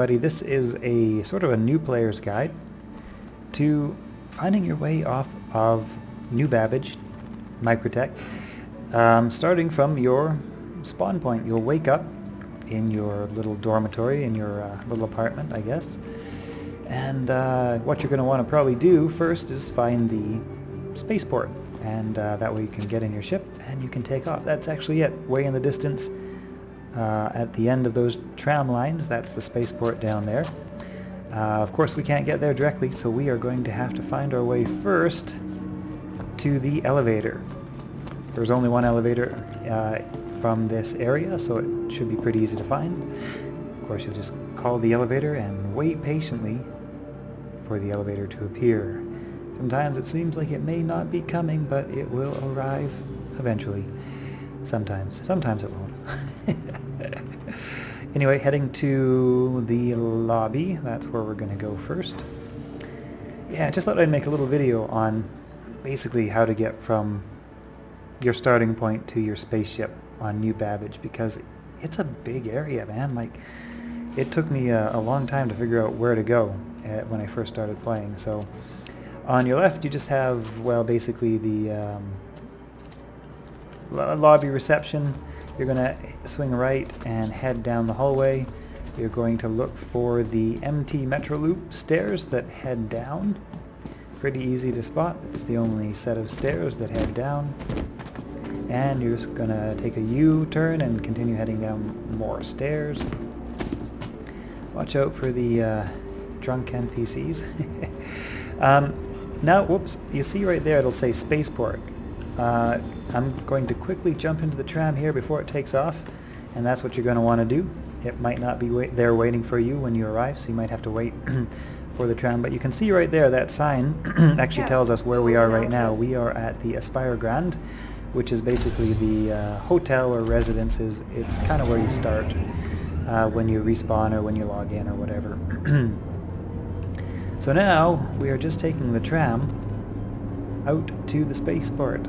Buddy, this is a sort of a new player's guide to finding your way off of New Babbage, Microtech, starting from your spawn point. You'll wake up in your little dormitory, in your little apartment, I guess, and what you're going to want to probably do first is find the spaceport, and that way you can get in your ship and you can take off. That's actually it, way in the distance. At the end of those tram lines, that's the spaceport down there. Of course we can't get there directly, so we are going to have to find our way first to the elevator. There's only one elevator from this area, so it should be pretty easy to find. Of course you'll just call the elevator and wait patiently for the elevator to appear. Sometimes it seems like it may not be coming, but it will arrive eventually. Sometimes it won't. Anyway, heading to the lobby, that's where we're going to go first. Yeah, I just thought I'd make a little video on basically how to get from your starting point to your spaceship on New Babbage, because it's a big area, man. Like, it took me a long time to figure out where to go when I first started playing. So on your left you just have, well, basically the lobby reception. You're going to swing right and head down the hallway. You're going to look for the MT Metro Loop stairs that head down. Pretty easy to spot. It's the only set of stairs that head down. And you're just going to take a U-turn and continue heading down more stairs. Watch out for the drunk NPCs. Now, whoops, you see right there it'll say Spaceport. I'm going to quickly jump into the tram here before it takes off, and that's what you're going to want to do. It might not be there waiting for you when you arrive, so you might have to wait for the tram, but you can see right there that sign actually tells us where we are right now. We are at the Aspire Grand, which is basically the hotel or residences. It's kind of where you start when you respawn or when you log in or whatever. So now we are just taking the tram out to the spaceport.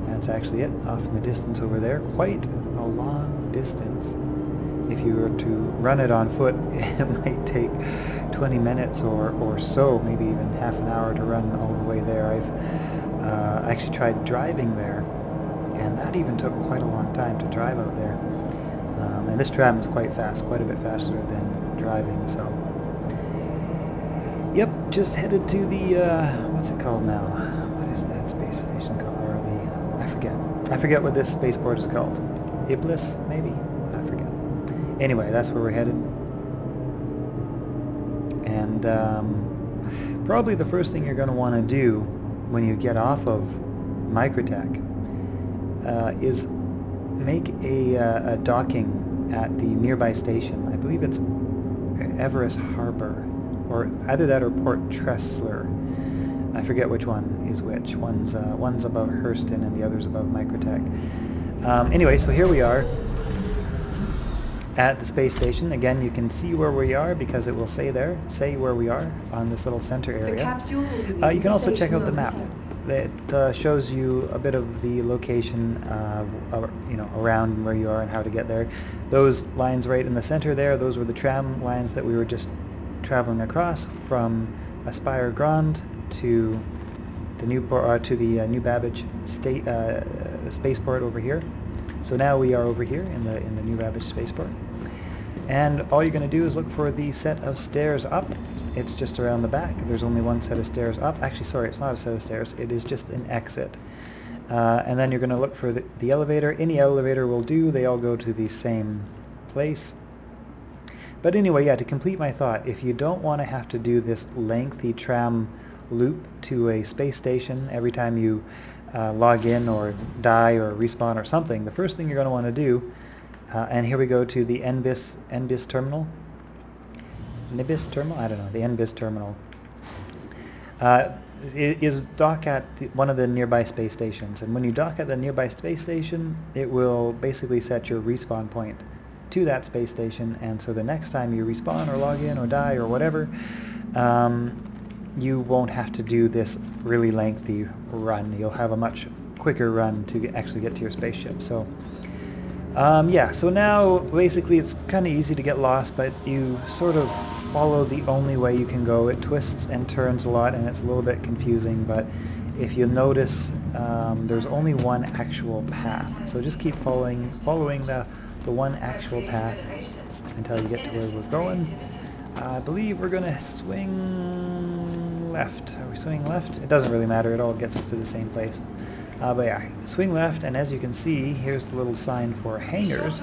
That's actually it, off in the distance over there. Quite a long distance. If you were to run it on foot, it might take 20 minutes or so, maybe even half an hour to run all the way there. I've actually tried driving there, and that even took quite a long time to drive out there. And this tram is quite fast, quite a bit faster than driving, so... Yep, just headed to the, what's it called now? What is that space station called? I forget what this spaceport is called. Iblis, maybe? I forget. Anyway, that's where we're headed. And probably the first thing you're going to want to do when you get off of Microtech is make a docking at the nearby station. I believe it's Everest Harbor, or either that or Port Tressler. I forget which one is which. One's above Hurston and the other's above Microtech. Anyway, so here we are at the space station. Again, you can see where we are because it will say where we are on this little center area. You can also check out the map. It shows you a bit of the location, around where you are and how to get there. Those lines right in the center there, those were the tram lines that we were just traveling across from Aspire Grand to the New Babbage spaceport over here. So now we are over here in the New Babbage spaceport, and all you're going to do is look for the set of stairs up. It's just around the back. There's only one set of stairs up. Actually, sorry, it's not a set of stairs. It is just an exit. And then you're going to look for the elevator. Any elevator will do. They all go to the same place. But anyway, yeah, to complete my thought, if you don't want to have to do this lengthy tram loop to a space station every time you log in or die or respawn or something, the first thing you're going to want to do, and here we go to the NBIS terminal. NBIS terminal? I don't know, the NBIS terminal. Is dock at one of the nearby space stations. And when you dock at the nearby space station, it will basically set your respawn point to that space station, and so the next time you respawn or log in or die or whatever, you won't have to do this really lengthy run. You'll have a much quicker run to actually get to your spaceship. So Yeah, so now basically it's kind of easy to get lost, but you sort of follow the only way you can go. It twists and turns a lot and it's a little bit confusing, but if you notice, there's only one actual path. So just keep following the one actual path until you get to where we're going. I believe we're going to swing left. Are we swinging left? It doesn't really matter, it all gets us to the same place. But yeah, swing left, and as you can see, here's the little sign for hangars,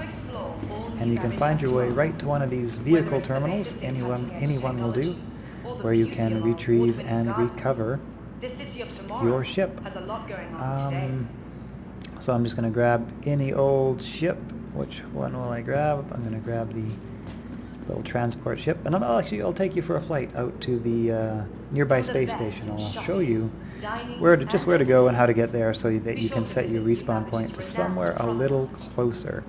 and you can find your way right to one of these vehicle terminals, anyone will do, where you can retrieve and recover your ship. So I'm just going to grab any old ship. Which one will I grab? I'm going to grab the little transport ship, and I'll take you for a flight out to the nearby space station. I'll show you where to go and how to get there, so that you can set your respawn point to somewhere a little closer.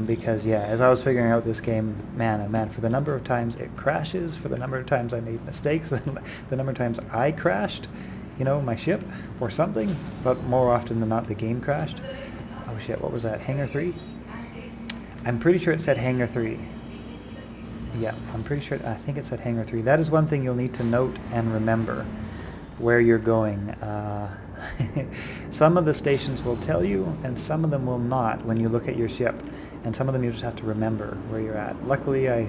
Because yeah, as I was figuring out this game, man, oh man, for the number of times it crashes, for the number of times I made mistakes, the number of times I crashed, you know, my ship or something, but more often than not the game crashed. Oh shit, what was that? Hangar 3? I'm pretty sure it said Hangar 3. Yeah, I'm pretty sure, I think it said Hangar 3. That is one thing you'll need to note and remember, where you're going. Some of the stations will tell you, and some of them will not when you look at your ship. And some of them you just have to remember where you're at. Luckily, I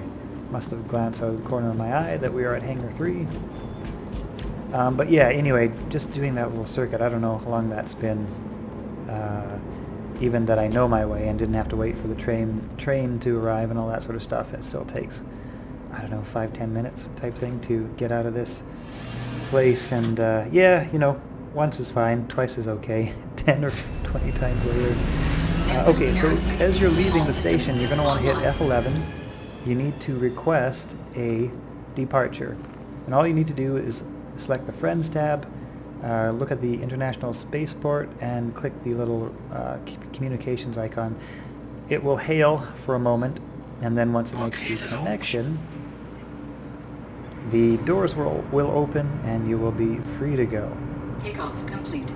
must have glanced out of the corner of my eye that we are at Hangar 3. But yeah, anyway, just doing that little circuit, I don't know how long that's been, even that I know my way and didn't have to wait for the train to arrive and all that sort of stuff. It still takes, I don't know, 5-10 minutes type thing to get out of this place. And yeah, you know, once is fine, twice is okay, 10 or 20 times later. Okay, so as you're leaving the station, you're going to want to hit F11. You need to request a departure. And all you need to do is select the Friends tab, look at the International Spaceport, and click the little communications icon. It will hail for a moment, and then once it makes the connection, the doors will open and you will be free to go. Takeoff complete.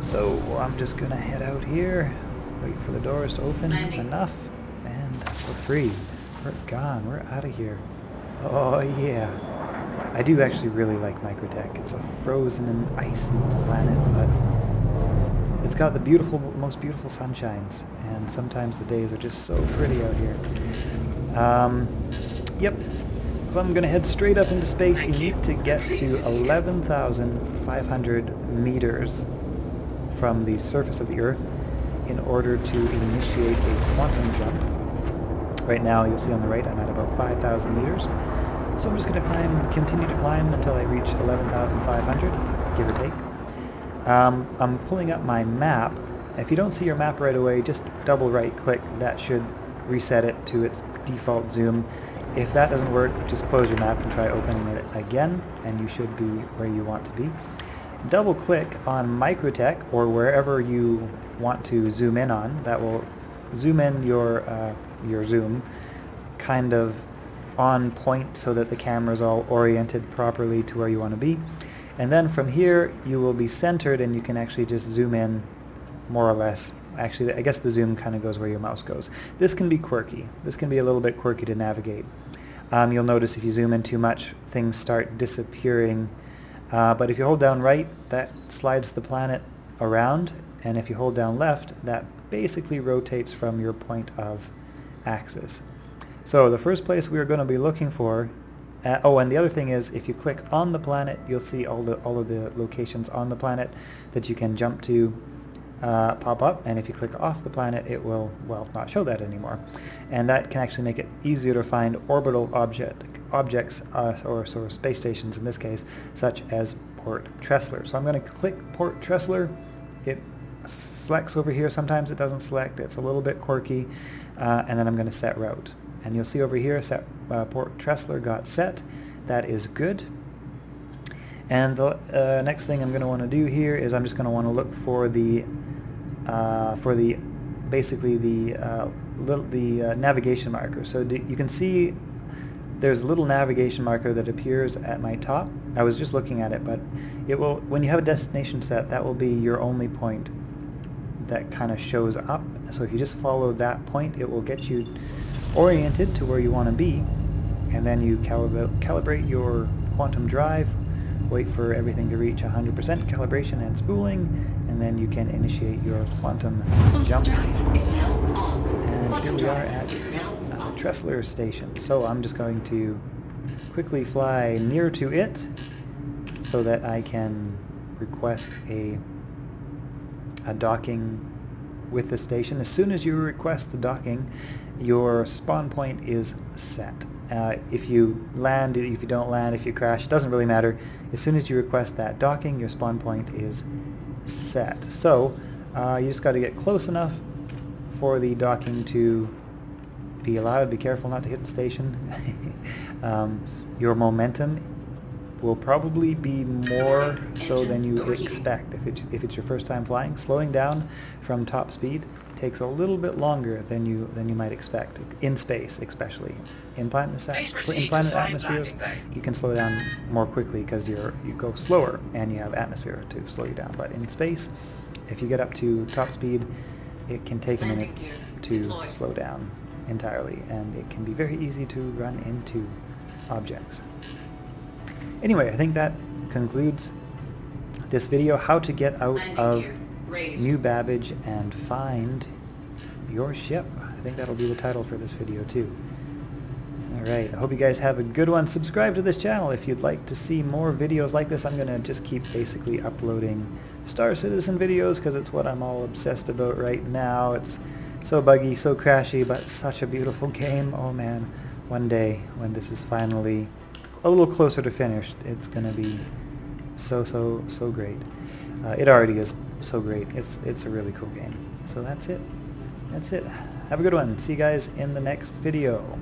So I'm just gonna head out here, wait for the doors to open. Landing. Enough, and we're free. We're gone. We're out of here. Oh yeah. I do actually really like Microtech. It's a frozen and icy planet, but it's got the most beautiful sunshines, and sometimes the days are just so pretty out here. Yep. So I'm going to head straight up into space. You need to get to 11,500 meters from the surface of the Earth in order to initiate a quantum jump. Right now, you'll see on the right, I'm at about 5,000 meters. So I'm just going to continue to climb until I reach 11,500, give or take. I'm pulling up my map. If you don't see your map right away, just double right click. That should reset it to its default zoom. If that doesn't work, just close your map and try opening it again, and you should be where you want to be. Double click on Microtech, or wherever you want to zoom in on. That will zoom in your zoom kind of on point so that the camera is all oriented properly to where you want to be. And then from here you will be centered, and you can actually just zoom in more or less. Actually, I guess the zoom kind of goes where your mouse goes. This can be quirky. This can be a little bit quirky to navigate. You'll notice if you zoom in too much, things start disappearing. But if you hold down right, that slides the planet around, and if you hold down left, that basically rotates from your point of axis. So the first place we are going to be looking for, oh, and the other thing is, if you click on the planet, you'll see all of the locations on the planet that you can jump to pop up, and if you click off the planet, it will, well, not show that anymore. And that can actually make it easier to find orbital objects, or space stations in this case, such as Port Tressler. So I'm going to click Port Tressler. It selects over here. Sometimes it doesn't select. It's a little bit quirky. And then I'm going to set route. And you'll see over here, Port Tressler got set. That is good. And the next thing I'm going to want to do here is I'm just going to want to look for the basically the navigation marker. So you can see there's a little navigation marker that appears at my top. I was just looking at it, but it will, when you have a destination set, that will be your only point that kind of shows up. So if you just follow that point, it will get you oriented to where you want to be, and then you calibrate your quantum drive, wait for everything to reach 100% calibration and spooling, and then you can initiate your quantum jump. And here we are at Tressler Station. So I'm just going to quickly fly near to it so that I can request a docking with the station. As soon as you request the docking, your spawn point is set. If you land, if you don't land, if you crash, it doesn't really matter. As soon as you request that docking, your spawn point is set. So you just got to get close enough for the docking to be allowed. Be careful not to hit the station. Your momentum will probably be more so than you expect. If it's your first time flying, slowing down from top speed takes a little bit longer than you might expect, in space especially. In planet atmospheres, you can slow down more quickly because you go slower and you have atmosphere to slow you down. But in space, if you get up to top speed, it can take a minute to slow down entirely, and it can be very easy to run into objects. Anyway, I think that concludes this video, how to get out of New Babbage and find your ship. I think that'll be the title for this video too. Alright, I hope you guys have a good one. Subscribe to this channel if you'd like to see more videos like this. I'm going to just keep basically uploading Star Citizen videos because it's what I'm all obsessed about right now. It's so buggy, so crashy, but such a beautiful game. Oh man, one day when this is finally a little closer to finished, it's going to be so great. It already is so great. It's a really cool game. So that's it. Have a good one. See you guys in the next video.